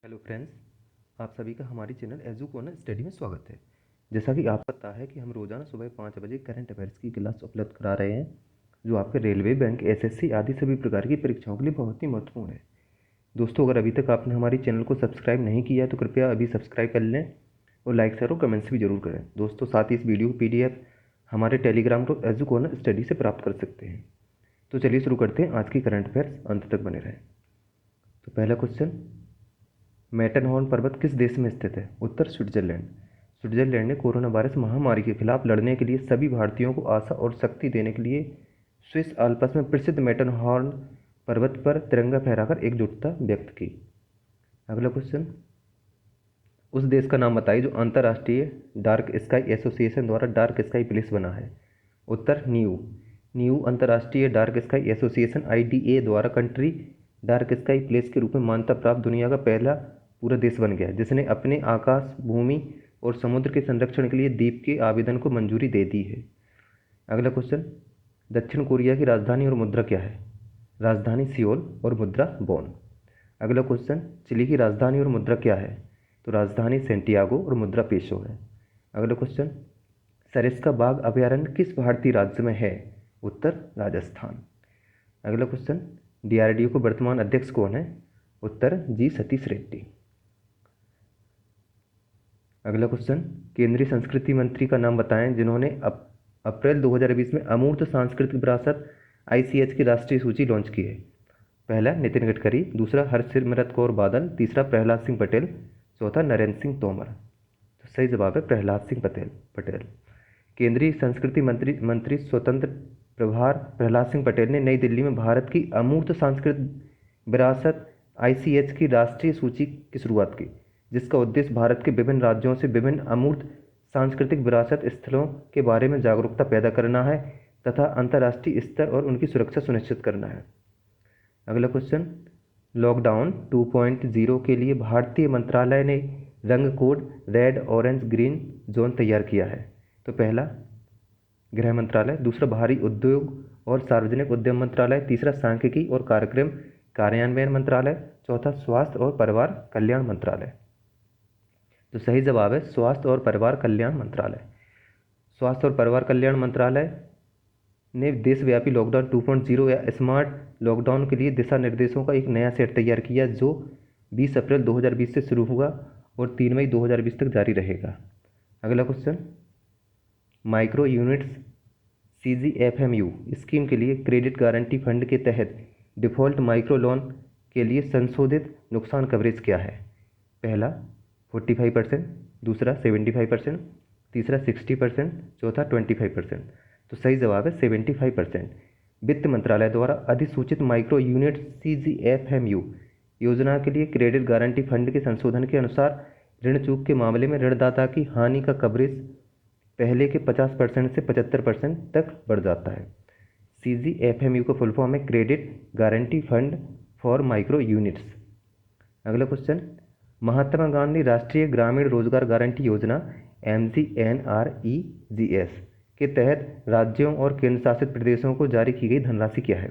Hello friends, आप सभी का हमारी चैनल एजू कॉर्नर स्टडी में स्वागत है। जैसा कि आपको पता है कि हम रोज़ाना सुबह 5 बजे करंट अफेयर्स की क्लास उपलब्ध करा रहे हैं, जो आपके रेलवे, बैंक, एसएससी आदि सभी प्रकार की परीक्षाओं के लिए बहुत ही महत्वपूर्ण है। दोस्तों, अगर अभी तक आपने हमारी चैनल को सब्सक्राइब नहीं किया है तो कृपया अभी सब्सक्राइब कर लें और लाइक शेयर और कमेंट्स भी जरूर करें। दोस्तों, साथ ही इस वीडियो की PDF हमारे Telegram group edu corner study से प्राप्त कर सकते हैं। तो चलिए शुरू करते हैं आज की करंट अफेयर्स, अंत तक बने रहें। तो पहला क्वेश्चन, मैटरहॉर्न पर्वत किस देश में स्थित है? उत्तर स्विट्जरलैंड। स्विट्जरलैंड ने कोरोना वायरस महामारी के खिलाफ लड़ने के लिए सभी भारतीयों को आशा और शक्ति देने के लिए स्विस आल्प्स में प्रसिद्ध मैटरहॉर्न पर्वत पर तिरंगा फहराकर एकजुटता व्यक्त की। अगला क्वेश्चन, उस देश का नाम बताइए जो अंतर्राष्ट्रीय डार्क स्काई एसोसिएशन द्वारा डार्क स्काई प्लेस बना है। उत्तर न्यू। न्यू अंतर्राष्ट्रीय डार्क स्काई एसोसिएशन IDA द्वारा कंट्री डार्क स्काई प्लेस के रूप में मान्यता प्राप्त दुनिया का पहला पूरा देश बन गया, जिसने अपने आकाश, भूमि और समुद्र के संरक्षण के लिए द्वीप के आवेदन को मंजूरी दे दी है। अगला क्वेश्चन, दक्षिण कोरिया की राजधानी और मुद्रा क्या है? राजधानी सियोल और मुद्रा वॉन। अगला क्वेश्चन, चिली की राजधानी और मुद्रा क्या है? तो राजधानी सेंटियागो और मुद्रा पेसो है। अगला क्वेश्चन, सरिस्का बाघ अभयारण्य किस भारतीय राज्य में है? उत्तर राजस्थान। अगला क्वेश्चन, DRDO को वर्तमान अध्यक्ष कौन है? उत्तर G सतीश रेड्डी। अगला क्वेश्चन, केंद्रीय संस्कृति मंत्री का नाम बताएं जिन्होंने अप्रैल 2020 में अमूर्त सांस्कृतिक विरासत ICH की राष्ट्रीय सूची लॉन्च की है। पहला नितिन गडकरी, दूसरा हरसिमरत कौर बादल, तीसरा प्रहलाद सिंह पटेल, चौथा नरेंद्र सिंह तोमर। तो सही जवाब है प्रहलाद सिंह पटेल। केंद्रीय संस्कृति मंत्री स्वतंत्र प्रभार प्रहलाद सिंह पटेल ने नई दिल्ली में भारत की अमूर्त सांस्कृतिक विरासत ICH की राष्ट्रीय सूची की शुरुआत की, जिसका उद्देश्य भारत के विभिन्न राज्यों से विभिन्न अमूर्त सांस्कृतिक विरासत स्थलों के बारे में जागरूकता पैदा करना है तथा अंतर्राष्ट्रीय स्तर और उनकी सुरक्षा सुनिश्चित करना है। अगला क्वेश्चन, लॉकडाउन 2.0 के लिए भारतीय मंत्रालय ने रंग code red, orange, green zone तैयार किया है। तो पहला गृह मंत्रालय, दूसरा भारी उद्योग और सार्वजनिक उद्यम मंत्रालय, तीसरा सांख्यिकी और कार्यक्रम कार्यान्वयन मंत्रालय, चौथा स्वास्थ्य और परिवार कल्याण मंत्रालय। तो सही जवाब है स्वास्थ्य और परिवार कल्याण मंत्रालय। स्वास्थ्य और परिवार कल्याण मंत्रालय ने देशव्यापी लॉकडाउन 2.0 या स्मार्ट लॉकडाउन के लिए दिशा निर्देशों का एक नया सेट तैयार किया, जो 20 अप्रैल 2020 से शुरू हुआ और 3 मई 2020 तक जारी रहेगा। अगला question, micro units CGFMU scheme के लिए क्रेडिट गारंटी फंड के तहत डिफ़ॉल्ट माइक्रो लोन के लिए संशोधित नुकसान कवरेज क्या है? पहला 45%, दूसरा 75%, तीसरा 60%, चौथा 25%। तो सही जवाब है 75%। वित्त मंत्रालय द्वारा अधिसूचित माइक्रो यूनिट CGFMU योजना के लिए क्रेडिट गारंटी फंड के संशोधन के अनुसार ऋण चूक के मामले में ऋणदाता की हानि का कवरेज पहले के 50% से 75% तक बढ़ जाता है। CGFMU का फुल फॉर्म है credit guarantee fund for micro units. अगला क्वेश्चन, महात्मा गांधी राष्ट्रीय ग्रामीण रोजगार गारंटी योजना MGNREGS के तहत राज्यों और केंद्र शासित प्रदेशों को जारी की गई धनराशि क्या है?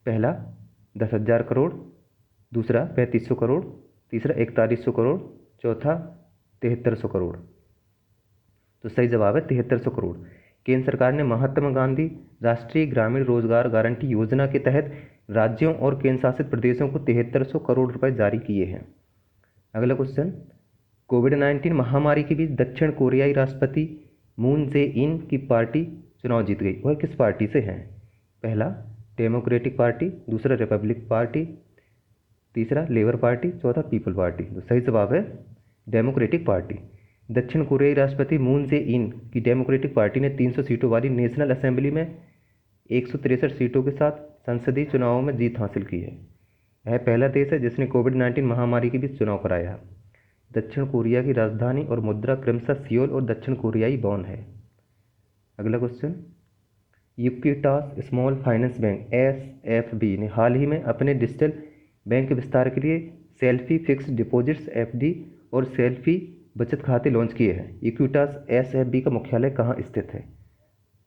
पहला 10,000 करोड़, दूसरा 3500 करोड़, तीसरा 4100 करोड़, चौथा 7300 करोड़। तो सही जवाब है 7300 करोड़। केंद्र सरकार ने महात्मा गांधी राष्ट्रीय ग्रामीण रोजगार गारंटी योजना के तहत राज्यों और केंद्र शासित प्रदेशों को 7300 करोड़ रुपए जारी किए हैं। अगला क्वेश्चन, कोविड-19 महामारी के बीच दक्षिण कोरियाई राष्ट्रपति मून जे इन की पार्टी चुनाव जीत गई, वह किस पार्टी से है? पहला डेमोक्रेटिक पार्टी, दूसरा रिपब्लिक पार्टी, तीसरा लेबर पार्टी, चौथा पीपल पार्टी। तो सही जवाब है डेमोक्रेटिक पार्टी। दक्षिण कोरियाई राष्ट्रपति मून जे इन की डेमोक्रेटिक पार्टी ने 300 सीटों वाली नेशनल असेंबली में 163 सीटों के साथ संसदीय चुनावों में जीत हासिल की है। यह पहला देश है जिसने कोविड-19 महामारी के बीच चुनाव कराया। दक्षिण कोरिया की राजधानी और मुद्रा क्रमशः सियोल और दक्षिण कोरियाई वॉन है। अगला question, Equitas small finance bank SFB ने हाल ही में अपने डिजिटल बैंक विस्तार के लिए सेल्फी फिक्स्ड डिपॉजिट्स FD और सेल्फी बचत खाते लॉन्च किए हैं। इक्विटास SFB का मुख्यालय कहाँ स्थित है?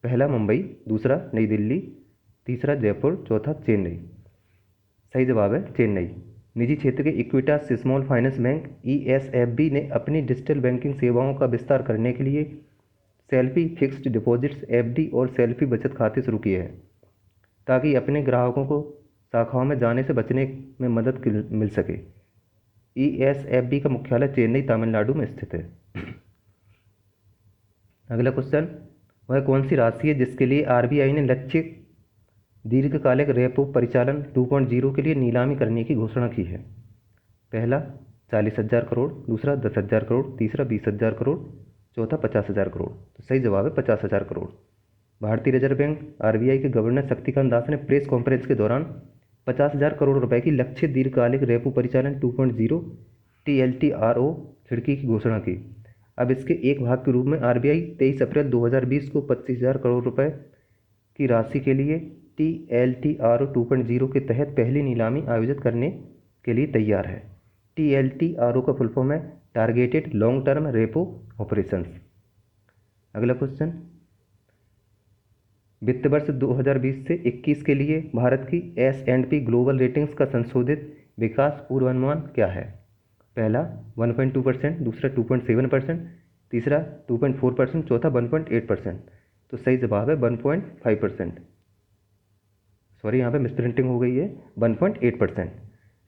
पहला मुंबई, दूसरा नई दिल्ली, तीसरा जयपुर, चौथा चेन्नई। सही जवाब है चेन्नई। निजी क्षेत्र के Equitas small finance bank ESFB ने अपनी डिजिटल बैंकिंग सेवाओं का विस्तार करने के लिए सेल्फी फिक्स्ड डिपॉजिट्स FD और सेल्फी बचत खाते शुरू किए हैं ताकि अपने ग्राहकों को शाखाओं में जाने से बचने में मदद मिल सके। ESFB का मुख्यालय चेन्नई तमिलनाडु में स्थित है। अगला क्वेश्चन, वह कौन सी राशि है जिसके लिए RBI ने लक्षित दीर्घकालिक रेपो परिचालन 2.0 के लिए नीलामी करने की घोषणा की है? पहला 40,000 करोड़, दूसरा 10,000 करोड़, तीसरा 20,000 करोड़, चौथा 50,000 करोड़। तो सही जवाब है 50,000 करोड़। भारतीय रिजर्व बैंक RBI के गवर्नर शक्तिकांत दास ने प्रेस कॉन्फ्रेंस के दौरान 50,000 करोड़ रुपए की लक्षित दीर्घकालिक रेपो परिचालन 2.0 TLTRO खिड़की की घोषणा की। अब इसके एक भाग के रूप में RBI 23 अप्रैल 2020 को 25,000 करोड़ रुपए की राशि के लिए TLTRO 2.0 के तहत पहली नीलामी आयोजित करने के लिए तैयार है। TLTRO का फुल फॉर्म है targeted long term repo operations. अगला क्वेश्चन, वित्त वर्ष 2020 से 21 के लिए भारत की S&P ग्लोबल रेटिंग्स का संशोधित विकास पूर्वानुमान क्या है? पहला 1.2%, दूसरा 2.7%, तीसरा 2.4%, चौथा 1.8%। तो सही जवाब है 1.5%। सॉरी, यहाँ पे मिसप्रिंटिंग हो गई है, 1.8%।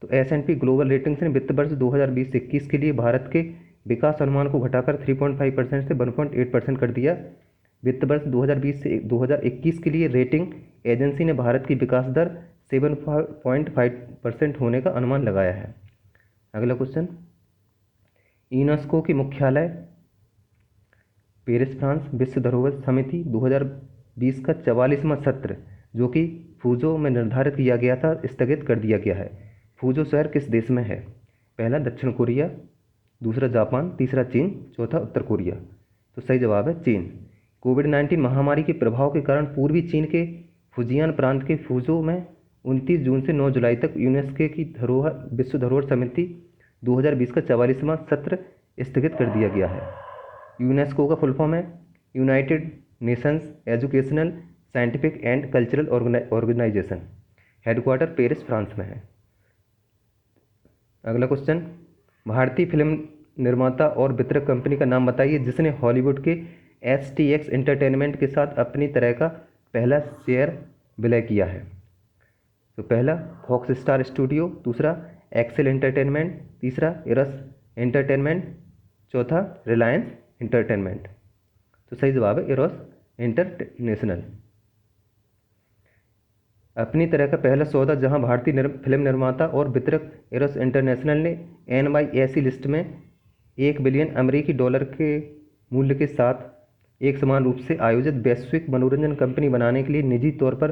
तो S&P ग्लोबल रेटिंग्स ने वित्त वर्ष 2020-21 के लिए भारत के विकास अनुमान को घटाकर 3.5% से 1.8% कर दिया। वित्त वर्ष 2020 से 2021 के लिए रेटिंग एजेंसी ने भारत की विकास दर 7.5% होने का अनुमान लगाया है। अगला क्वेश्चन, यूनेस्को की मुख्यालय पेरिस फ्रांस विश्व धरोहर समिति 2020 का 44वां सत्र जो कि फूजो में निर्धारित किया गया था स्थगित कर दिया गया है। फूजो शहर किस देश में है? पहला दक्षिण कोरिया, दूसरा जापान, तीसरा चीन, चौथा उत्तर कोरिया। तो सही जवाब है चीन। कोविड-19 महामारी के प्रभाव के कारण पूर्वी चीन के फुजियान प्रांत के फूजो में 29 जून से 9 जुलाई तक यूनेस्को की विश्व धरोहर समिति 2020 का 44वां सत्र स्थगित कर दिया गया है। यूनेस्को का फुल फॉर्म है United Nations Educational Scientific and Cultural Organization. Headquarter Paris France में है। अगला क्वेश्चन, भारतीय फिल्म निर्माता और वितरक कंपनी का नाम बताइए जिसने हॉलीवुड के STX एंटरटेनमेंट के साथ अपनी तरह का पहला शेयर विलय किया है। तो पहला फॉक्स स्टार स्टूडियो, दूसरा एक्सेल एंटरटेनमेंट, तीसरा इरस एंटरटेनमेंट, चौथा रिलायंस एंटरटेनमेंट। तो सही जवाब है इरोस इंटरनेशनल। अपनी तरह का पहला सौदा जहां भारतीय फिल्म निर्माता और वितरक इरोस इंटरनेशनल ने NYSE लिस्ट में $1 बिलियन अमेरिकी डॉलर के मूल्य के साथ एक समान रूप से आयोजित वैश्विक मनोरंजन कंपनी बनाने के लिए निजी तौर पर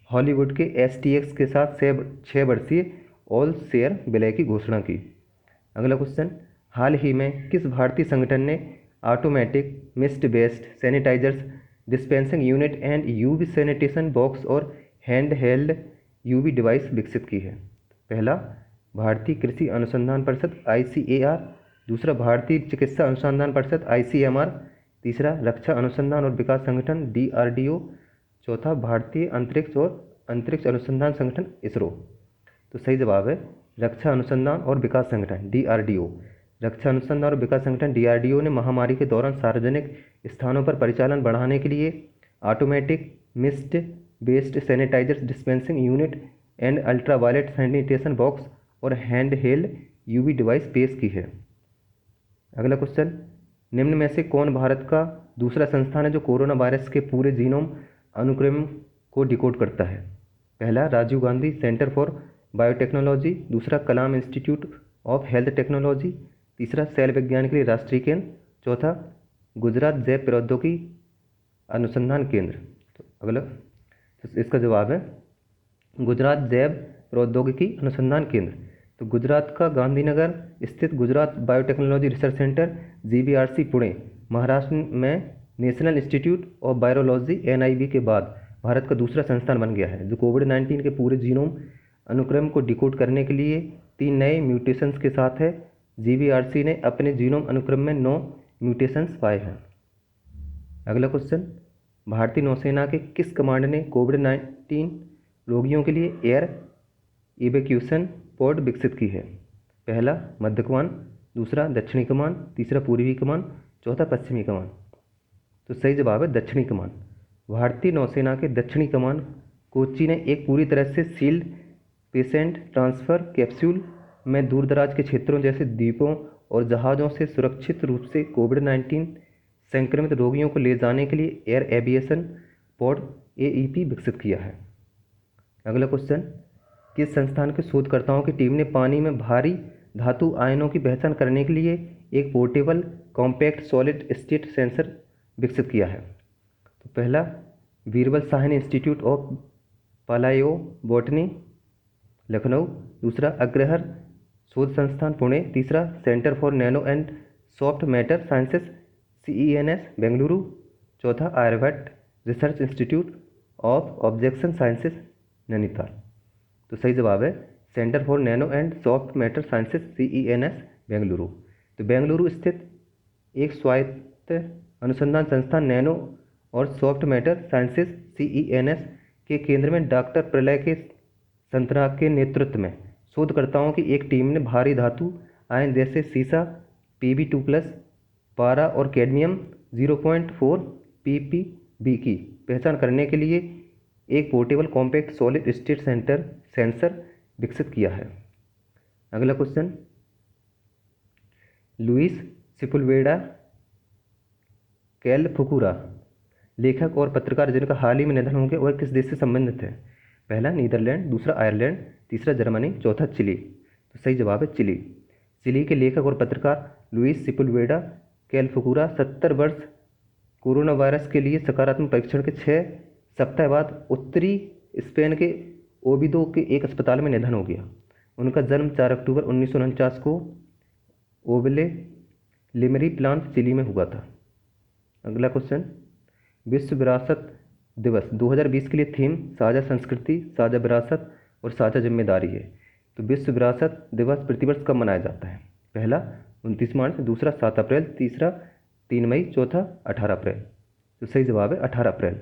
हॉलीवुड के STX के साथ 6 वर्षीय ऑल शेयर विलय की घोषणा की। अगला क्वेश्चन, हाल ही में किस भारतीय संगठन ने automatic mist based sanitizers dispensing unit and UV sanitation box और हैंड हेल्ड UV डिवाइस विकसित की है? पहला भारतीय कृषि अनुसंधान परिषद ICAR, दूसरा भारतीय चिकित्सा अनुसंधान परिषद ICMR, तीसरा रक्षा अनुसंधान और विकास संगठन DRDO, चौथा भारतीय अंतरिक्ष अनुसंधान संगठन ISRO। तो सही जवाब है रक्षा अनुसंधान और विकास संगठन DRDO। रक्षा अनुसंधान और विकास संगठन DRDO ने महामारी के दौरान सार्वजनिक स्थानों पर परिचालन बढ़ाने के लिए automatic mist based sanitizers dispensing unit and ultraviolet sanitation box और हैंड हेल्ड UV डिवाइस पेश की है। अगला क्वेश्चन, निम्न में से कौन भारत का दूसरा संस्थान है जो कोरोना वायरस के पूरे जीनोम अनुक्रम को डिकोड करता है? पहला Rajiv Gandhi Centre for Biotechnology, दूसरा Kalam Institute of Health Technology, तीसरा सेल विज्ञान के लिए राष्ट्रीय केंद्र, चौथा गुजरात जैव प्रौद्योगिकी अनुसंधान केंद्र। तो अगला तो इसका जवाब है गुजरात जैव प्रौद्योगिकी अनुसंधान केंद्र। तो गुजरात का गांधीनगर स्थित Gujarat biotechnology research centre GBRC Pune Maharashtra में national institute of virology NIV के बाद भारत का दूसरा संस्थान बन गया है जो कोविड-19 के पूरे जीनोम अनुक्रम को डिकोड करने के लिए 3 नए म्यूटेशंस के साथ है। GBRC ने अपने जीनोम अनुक्रम में 9 म्यूटेशंस पाए हैं। अगला क्वेश्चन, भारतीय नौसेना के किस कमांड ने कोविड-19 रोगियों के लिए एयर इवैक्यूएशन पॉड विकसित की है? पहला मध्य कमान, दूसरा दक्षिणी कमान, तीसरा पूर्वी कमान, चौथा पश्चिमी कमान। तो सही जवाब है दक्षिणी कमान। भारतीय नौसेना के दक्षिणी कमान कोच्चि ने एक पूरी तरह से सील्ड पेशेंट ट्रांसफ़र कैप्सूल में दूरदराज के क्षेत्रों जैसे द्वीपों और जहाज़ों से सुरक्षित रूप से कोविड-19 संक्रमित रोगियों को ले जाने के लिए एयर एविएशन पॉड AEP विकसित किया है। अगला क्वेश्चन, किस संस्थान के शोधकर्ताओं की टीम ने पानी में भारी धातु आयनों की पहचान करने के लिए एक portable compact solid state sensor विकसित किया है? तो पहला Birbal Sahni institute of palaeo botany Lucknow, दूसरा अग्रहर शोध संस्थान पुणे, तीसरा centre for nano and soft matter sciences CENS Bengaluru, चौथा Aryabhatta research institute of objection sciences Nainital. तो सही जवाब है centre for nano and soft matter sciences CENS Bengaluru. तो बेंगलुरु स्थित एक स्वायत्त अनुसंधान संस्थान नैनो और सॉफ्ट मैटर साइंसेस CENS के केंद्र में डॉक्टर प्रलय के संतरा के नेतृत्व में शोधकर्ताओं की एक टीम ने भारी धातु आयन जैसे सीसा Pb2+, पारा और कैडमियम 0.4 ppb की पहचान करने के लिए एक portable compact solid state sensor विकसित किया है। अगला क्वेश्चन, लुइस सिपुलवेडा कैलफुकुरा लेखक और पत्रकार जिनका हाल ही में निधन हो गया वह किस देश से संबंधित है? पहला नीदरलैंड, दूसरा आयरलैंड, तीसरा जर्मनी, चौथा चिली। तो सही जवाब है चिली। चिली के लेखक और पत्रकार लुइस सिपुलवेडा कैलफुकुरा 70 वर्ष कोरोना वायरस के लिए सकारात्मक परीक्षण के 6 सप्ताह बाद उत्तरी स्पेन के ओविदो के एक अस्पताल में निधन हो गया। उनका जन्म 4 अक्टूबर 1949 को ओवले लिमरी प्लांट चिली में हुआ था। अगला क्वेश्चन, विश्व विरासत दिवस 2020 के लिए थीम साझा संस्कृति, साझा विरासत और साझा जिम्मेदारी है। तो विश्व विरासत दिवस प्रतिवर्ष कब मनाया जाता है? पहला 29 मार्च, दूसरा 7 अप्रैल, तीसरा 3 मई, चौथा 18 अप्रैल। तो सही जवाब है 18 अप्रैल।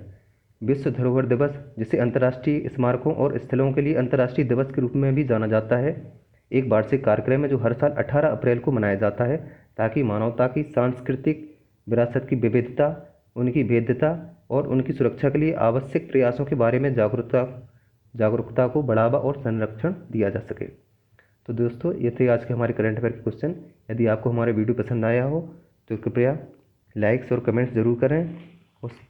विश्व धरोहर दिवस, जिसे अंतर्राष्ट्रीय स्मारकों और स्थलों के लिए अंतर्राष्ट्रीय दिवस के रूप में भी जाना जाता है, एक वार्षिक कार्यक्रम है जो हर साल 18 अप्रैल को मनाया जाता है ताकि मानवता की सांस्कृतिक विरासत की विविधता, उनकी भेद्यता और उनकी सुरक्षा के लिए आवश्यक प्रयासों के बारे में जागरूकता को बढ़ावा और संरक्षण दिया जा सके। तो दोस्तों, ये थे आज के हमारे करंट अफेयर के क्वेश्चन। यदि आपको हमारे वीडियो पसंद आया हो तो कृपया लाइक्स और कमेंट्स ज़रूर करें और